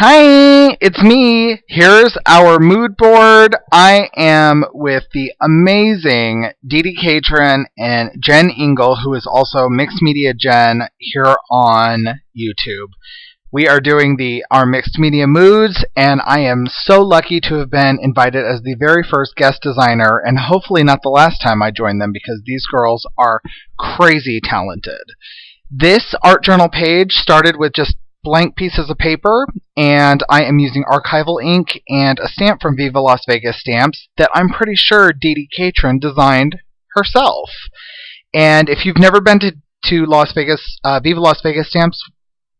Hi, it's me. Here's our mood board. I am with the amazing DeeDee Catron and Jenn Engle, who is also MixedMedia Jenn here on YouTube. We are doing our mixed media moods, and I am so lucky to have been invited as the very first guest designer, and hopefully not the last time I join them, because these girls are crazy talented. This art journal page started with just blank pieces of paper, and I am using archival ink and a stamp from Viva Las Vegas Stamps that I'm pretty sure DeeDee Catron designed herself. And if you've never been to Las Vegas, Viva Las Vegas Stamps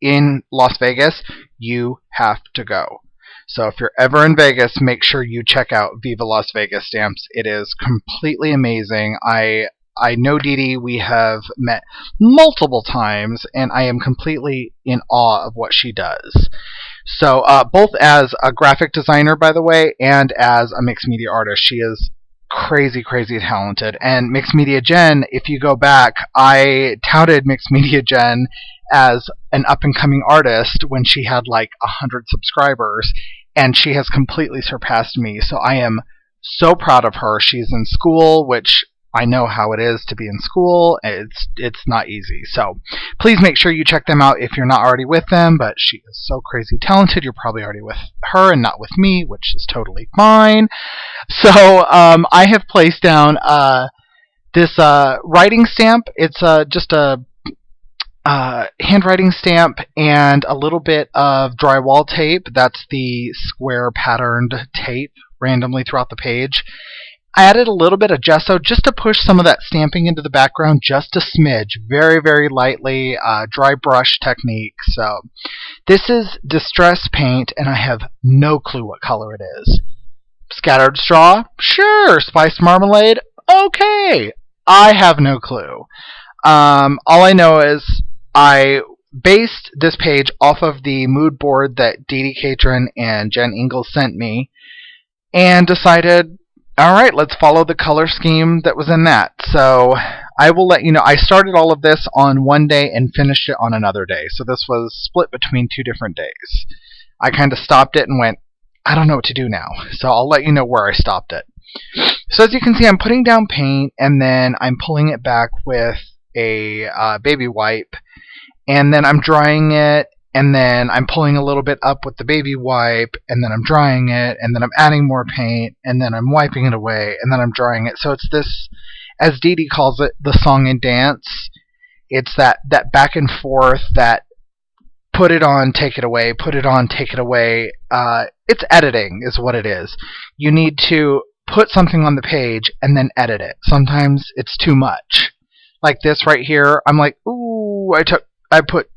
in Las Vegas, you have to go. So if you're ever in Vegas, make sure you check out Viva Las Vegas Stamps. It is completely amazing. I know DeeDee. We have met multiple times, and I am completely in awe of what she does. So both as a graphic designer, by the way, and as a mixed media artist, she is crazy, crazy talented. And MixedMedia Jenn, if you go back, I touted MixedMedia Jenn as an up-and-coming artist when she had like 100 subscribers, and she has completely surpassed me. So I am so proud of her. She's in school, which I know how it is to be in school. It's not easy. So please make sure you check them out if you're not already with them. But she is so crazy talented. You're probably already with her and not with me, which is totally fine. So I have placed down this writing stamp. It's just a handwriting stamp and a little bit of drywall tape. That's the square patterned tape randomly throughout the page. I added a little bit of gesso just to push some of that stamping into the background, just a smidge, very, very lightly, dry brush technique. So this is distress paint, and I have no clue what color it is. Scattered straw? Sure. Spiced marmalade? Okay. I have no clue. All I know is I based this page off of the mood board that DeeDee Catron and Jenn Engle sent me, and decided, all right, let's follow the color scheme that was in that. So I will let you know. I started all of this on one day and finished it on another day. So this was split between 2 different days. I kind of stopped it and went, I don't know what to do now. So I'll let you know where I stopped it. So as you can see, I'm putting down paint, and then I'm pulling it back with a baby wipe. And then I'm drying it, and then I'm pulling a little bit up with the baby wipe, and then I'm drying it, and then I'm adding more paint, and then I'm wiping it away, and then I'm drying it. So it's this, as DeeDee calls it, the song and dance. It's that back and forth, that put it on, take it away, put it on, take it away. It's editing is what it is. You need to put something on the page and then edit it. Sometimes it's too much. Like this right here, I'm like, ooh, I put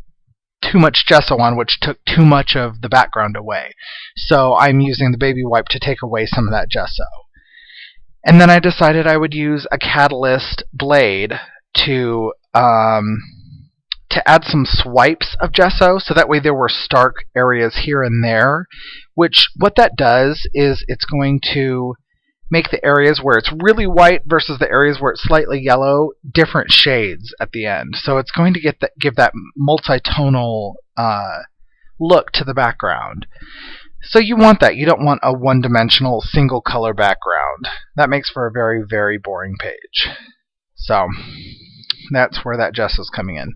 too much gesso on, which took too much of the background away. So I'm using the baby wipe to take away some of that gesso. And then I decided I would use a catalyst blade to add some swipes of gesso, so that way there were stark areas here and there, which what that does is it's going to make the areas where it's really white versus the areas where it's slightly yellow different shades at the end. So it's going to give that multi-tonal look to the background. So you want that. You don't want a one-dimensional single color background. That makes for a very, very boring page. So that's where that gesso is coming in.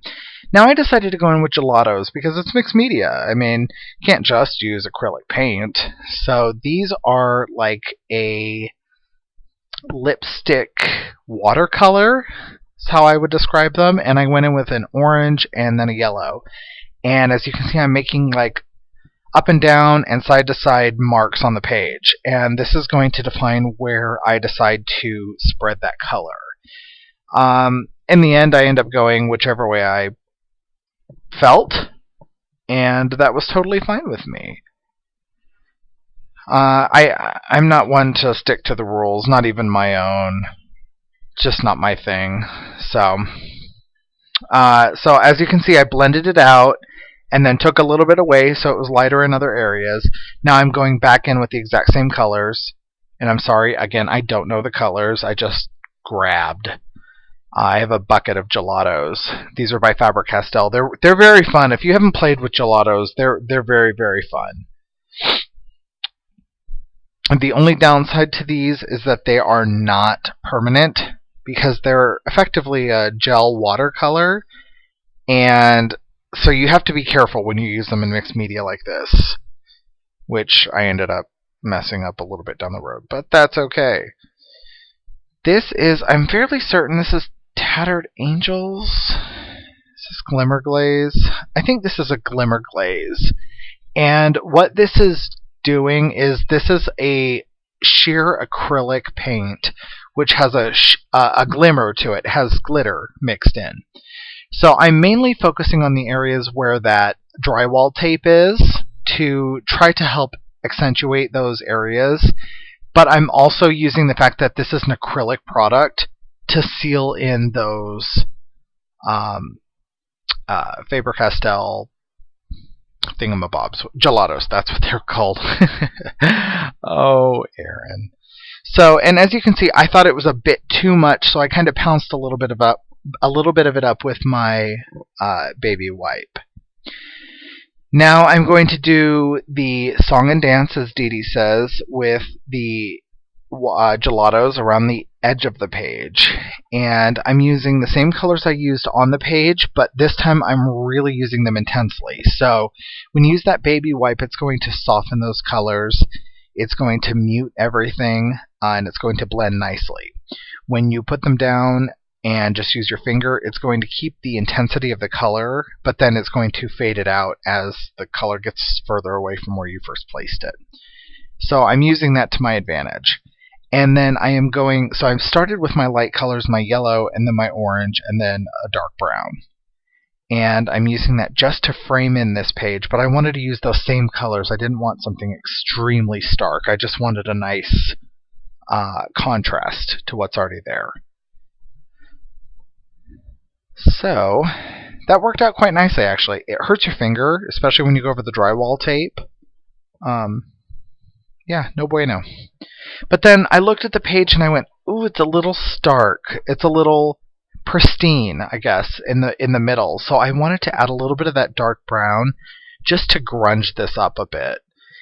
Now I decided to go in with gelatos because it's mixed media. I mean, you can't just use acrylic paint. So these are like a lipstick watercolor is how I would describe them, and I went in with an orange and then a yellow, and as you can see, I'm making like up and down and side to side marks on the page, and this is going to define where I decide to spread that color. In the end, I end up going whichever way I felt, and that was totally fine with me. I'm not one to stick to the rules, not even my own. Just not my thing. So as you can see, I blended it out and then took a little bit away so it was lighter in other areas. Now I'm going back in with the exact same colors. And I'm sorry, again, I don't know the colors. I just grabbed. I have a bucket of gelatos. These are by Faber-Castell. They're very fun. If you haven't played with gelatos, they're very, very fun. The only downside to these is that they are not permanent because they're effectively a gel watercolor, and so you have to be careful when you use them in mixed media like this, which I ended up messing up a little bit down the road, but that's okay. This is, I'm fairly certain this is Tattered Angels. Is this Glimmer Glaze? I think this is a Glimmer Glaze. And what this is doing is this is a sheer acrylic paint which has a glimmer to it. It has glitter mixed in. So I'm mainly focusing on the areas where that drywall tape is to try to help accentuate those areas. But I'm also using the fact that this is an acrylic product to seal in those Faber-Castell thingamabobs. Gelatos, that's what they're called. Oh, Aaron. So, and as you can see, I thought it was a bit too much, so I kind of pounced a little bit of it up with my baby wipe. Now I'm going to do the song and dance, as DeeDee says, with the gelatos around the edge of the page. And I'm using the same colors I used on the page, but this time I'm really using them intensely. So when you use that baby wipe, it's going to soften those colors, it's going to mute everything, and it's going to blend nicely. When you put them down and just use your finger, it's going to keep the intensity of the color, but then it's going to fade it out as the color gets further away from where you first placed it. So I'm using that to my advantage. And then I am going, so I've started with my light colors, my yellow, and then my orange, and then a dark brown. And I'm using that just to frame in this page, but I wanted to use those same colors. I didn't want something extremely stark. I just wanted a nice contrast to what's already there. So that worked out quite nicely, actually. It hurts your finger, especially when you go over the drywall tape. Yeah, no bueno. But then I looked at the page and I went, ooh, it's a little stark. It's a little pristine, I guess, in the middle. So I wanted to add a little bit of that dark brown just to grunge this up a bit.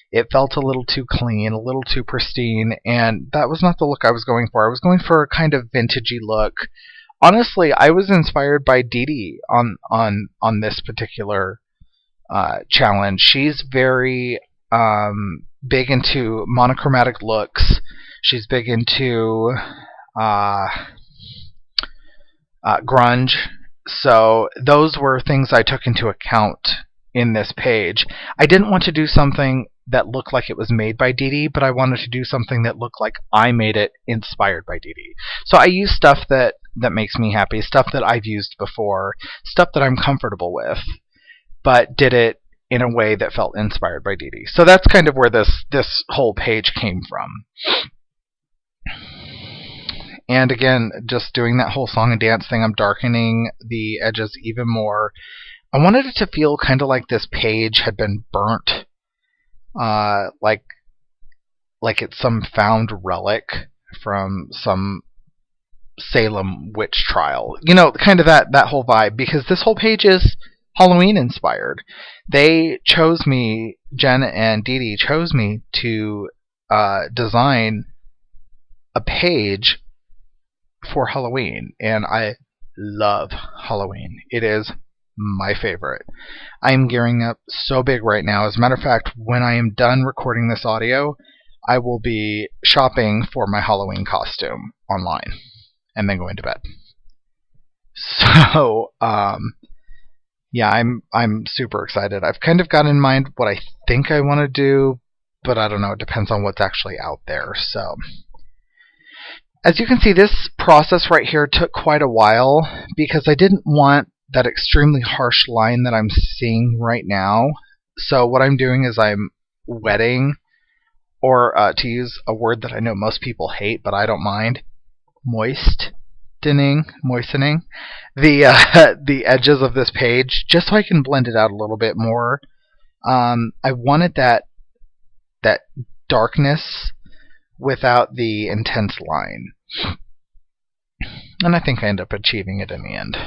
It felt a little too clean, a little too pristine, and that was not the look I was going for. I was going for a kind of vintagey look. Honestly, I was inspired by DeeDee on this particular challenge. She's very big into monochromatic looks. She's big into grunge. So those were things I took into account in this page. I didn't want to do something that looked like it was made by DeeDee, but I wanted to do something that looked like I made it inspired by DeeDee. So I used stuff that makes me happy, stuff that I've used before, stuff that I'm comfortable with, but did it in a way that felt inspired by DeeDee. So that's kind of where this whole page came from. And again, just doing that whole song and dance thing, I'm darkening the edges even more. I wanted it to feel kind of like this page had been burnt, like it's some found relic from some Salem witch trial. You know, kind of that whole vibe, because this whole page is Halloween inspired. They chose me, Jenn and DeeDee chose me to design a page for Halloween, and I love Halloween. It is my favorite. I'm gearing up so big right now. As a matter of fact, when I am done recording this audio, I will be shopping for my Halloween costume online and then going to bed. So, yeah, I'm super excited. I've kind of got in mind what I think I want to do, but I don't know. It depends on what's actually out there. So, as you can see, this process right here took quite a while because I didn't want that extremely harsh line that I'm seeing right now. So what I'm doing is I'm wetting, or to use a word that I know most people hate, but I don't mind, moistening the edges of this page just so I can blend it out a little bit more. I wanted that darkness without the intense line, and I think I end up achieving it in the end.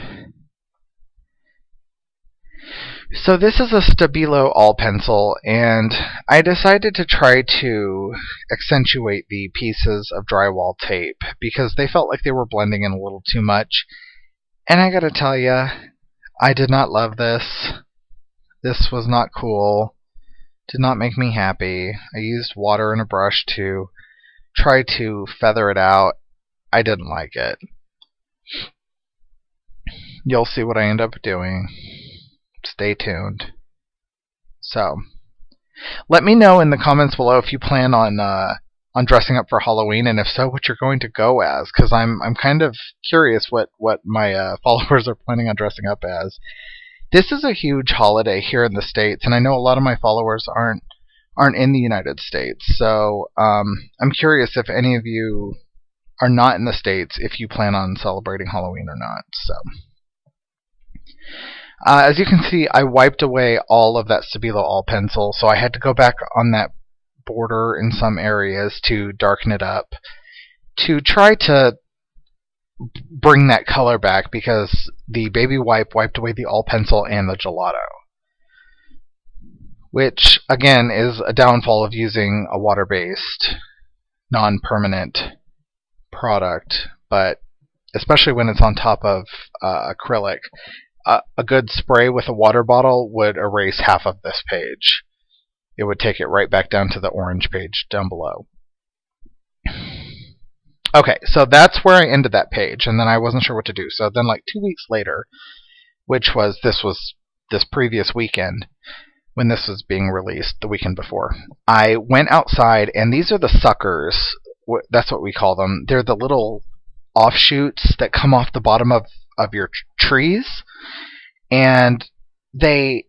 So this is a Stabilo all pencil, and I decided to try to accentuate the pieces of drywall tape because they felt like they were blending in a little too much. And I gotta tell you, I did not love this. This was not cool. Did not make me happy. I used water and a brush to try to feather it out. I didn't like it. You'll see what I end up doing. Stay tuned. So, let me know in the comments below if you plan on dressing up for Halloween, and if so, what you're going to go as, because I'm kind of curious what my followers are planning on dressing up as. This is a huge holiday here in the States, and I know a lot of my followers aren't in the United States. So I'm curious if any of you are not in the States, if you plan on celebrating Halloween or not. So. As you can see, I wiped away all of that Stabilo all pencil, so I had to go back on that border in some areas to darken it up to try to bring that color back, because the baby wipe wiped away the all pencil and the gelato, which again is a downfall of using a water-based non-permanent product, but especially when it's on top of acrylic. A good spray with a water bottle would erase half of this page. It would take it right back down to the orange page down below. Okay, so that's where I ended that page, and then I wasn't sure what to do. So then, like 2 weeks later, which was this previous weekend, when this was being released, the weekend before, I went outside, and these are the suckers. That's what we call them. They're the little offshoots that come off the bottom of your trees, and they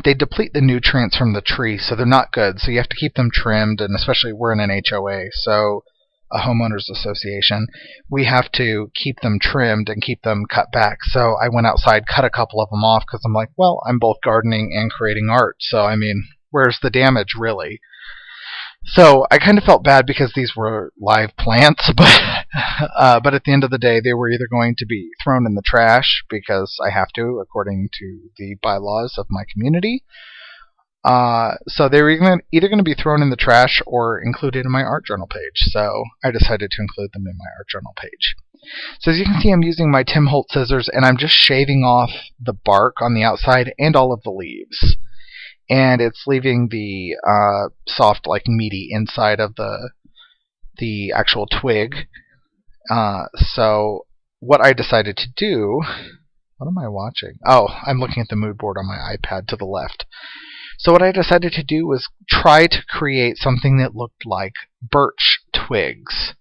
deplete the nutrients from the tree, so they're not good. So you have to keep them trimmed, and especially we're in an HOA, so a homeowners association, we have to keep them trimmed and keep them cut back. So I went outside, cut a couple of them off, because I'm like, well, I'm both gardening and creating art, so I mean, where's the damage really? So I kind of felt bad because these were live plants, but at the end of the day, they were either going to be thrown in the trash, because I have to, according to the bylaws of my community. So they were either going to be thrown in the trash or included in my art journal page. So I decided to include them in my art journal page. So as you can see, I'm using my Tim Holtz scissors, and I'm just shaving off the bark on the outside and all of the leaves. And it's leaving the soft, like meaty inside of the actual twig. So what I decided to do, what am I watching? Oh, I'm looking at the mood board on my iPad to the left. So what I decided to do was try to create something that looked like birch twigs.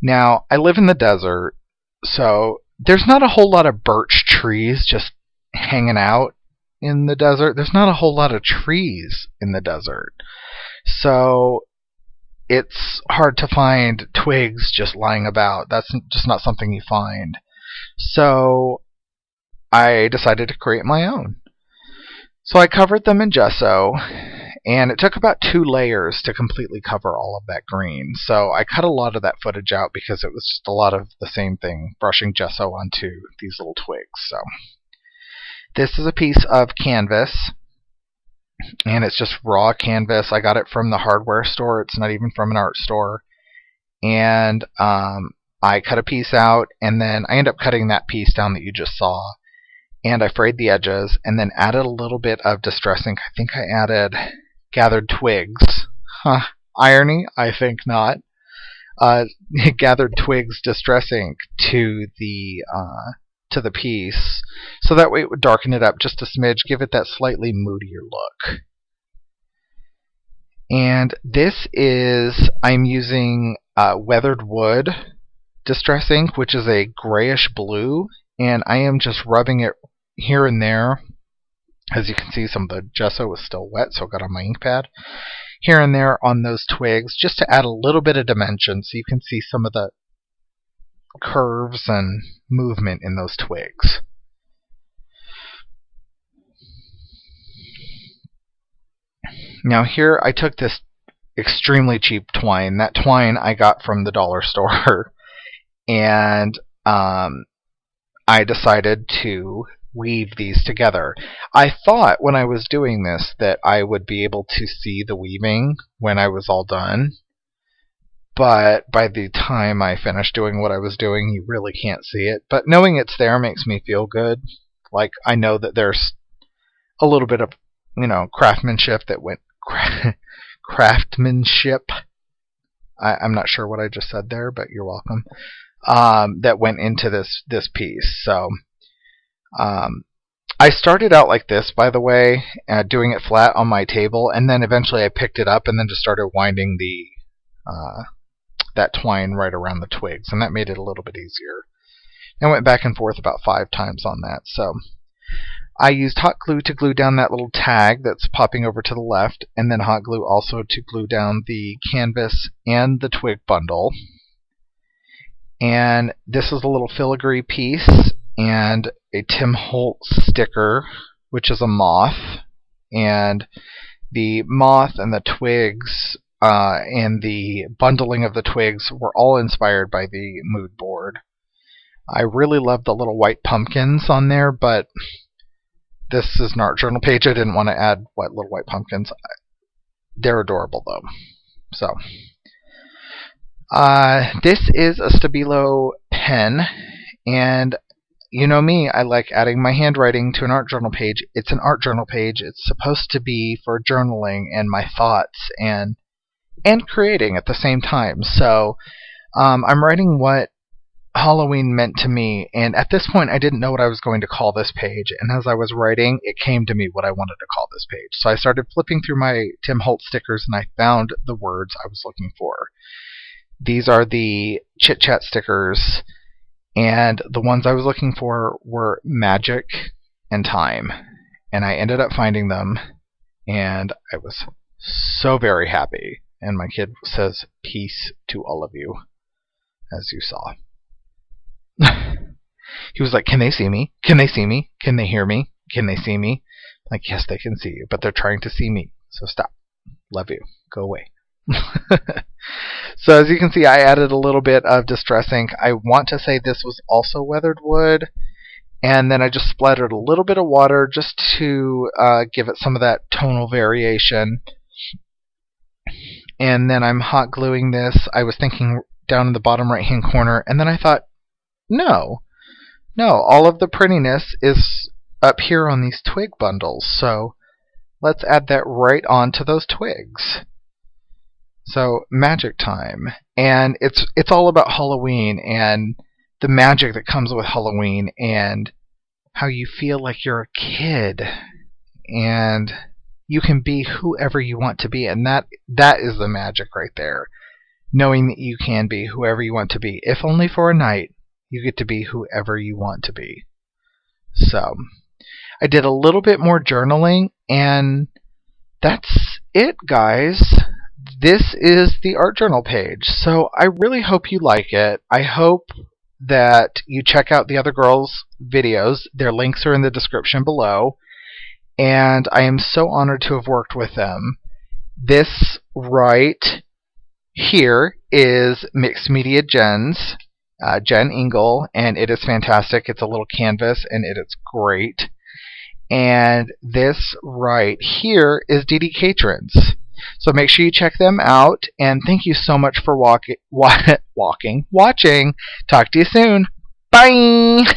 Now, I live in the desert, so there's not a whole lot of birch trees just hanging out in the desert. There's not a whole lot of trees in the desert. So it's hard to find twigs just lying about. That's just not something you find. So I decided to create my own. So I covered them in gesso, and it took about 2 layers to completely cover all of that green. So I cut a lot of that footage out because it was just a lot of the same thing, brushing gesso onto these little twigs. So this is a piece of canvas, and it's just raw canvas. I got it from the hardware store. It's not even from an art store. And I cut a piece out, and then I ended up cutting that piece down that you just saw. And I frayed the edges, and then added a little bit of distress ink. I think I added gathered twigs. Irony? I think not. Gathered twigs distress ink to the piece, so that way it would darken it up just a smidge, give it that slightly moodier look. And this is, I'm using weathered wood distress ink, which is a grayish blue, and I am just rubbing it here and there. As you can see, some of the gesso is still wet, so I got on my ink pad. Here and there on those twigs, just to add a little bit of dimension, so you can see some of the curves and movement in those twigs. Now here I took this extremely cheap twine. That twine I got from the dollar store. And I decided to weave these together. I thought when I was doing this that I would be able to see the weaving when I was all done, but by the time I finished doing what I was doing, you really can't see it. But knowing it's there makes me feel good. Like, I know that there's a little bit of, craftsmanship that went... craftsmanship. I'm not sure what I just said there, but you're welcome. That went into this piece. So I started out like this, by the way, doing it flat on my table, and then eventually I picked it up and then just started winding that twine right around the twigs, and that made it a little bit easier. I went back and forth about 5 times on that. So I used hot glue to glue down that little tag that's popping over to the left, and then hot glue also to glue down the canvas and the twig bundle. And this is a little filigree piece and a Tim Holtz sticker, which is a moth. And the moth and the twigs and the bundling of the twigs were all inspired by the mood board. I really love the little white pumpkins on there, but this is an art journal page. I didn't want to add little white pumpkins. They're adorable, though. So this is a Stabilo pen, and you know me, I like adding my handwriting to an art journal page. It's an art journal page. It's supposed to be for journaling and my thoughts and creating at the same time. So I'm writing what Halloween meant to me, and at this point I didn't know what I was going to call this page, and as I was writing, it came to me what I wanted to call this page. So I started flipping through my Tim Holtz stickers, and I found the words I was looking for. These are the Chit Chat stickers, and the ones I was looking for were magic and time, and I ended up finding them, and I was so very happy. And my kid says, "Peace to all of you," as you saw. He was like, "Can they see me? Can they see me? Can they hear me? Can they see me?" Like, yes, they can see you, but they're trying to see me. So stop. Love you. Go away. So as you can see, I added a little bit of distress ink. I want to say this was also weathered wood, and then I just splattered a little bit of water just to give it some of that tonal variation. And then I'm hot gluing this. I was thinking down in the bottom right hand corner, and then I thought, no, all of the prettiness is up here on these twig bundles, so let's add that right onto those twigs. So magic time, and it's all about Halloween and the magic that comes with Halloween and how you feel like you're a kid and you can be whoever you want to be, and that is the magic right there. Knowing that you can be whoever you want to be, if only for a night. You get to be whoever you want to be. So I did a little bit more journaling, and that's it, guys. This is the art journal page. So I really hope you like it. I hope that you check out the other girls' videos. Their links are in the description below. And I am so honored to have worked with them. This right here is MixedMedia Jenn's. Jenn Engle, and it is fantastic. It's a little canvas, and it is great. And this right here is DeeDee Catron's. So make sure you check them out, and thank you so much for watching. Talk to you soon. Bye!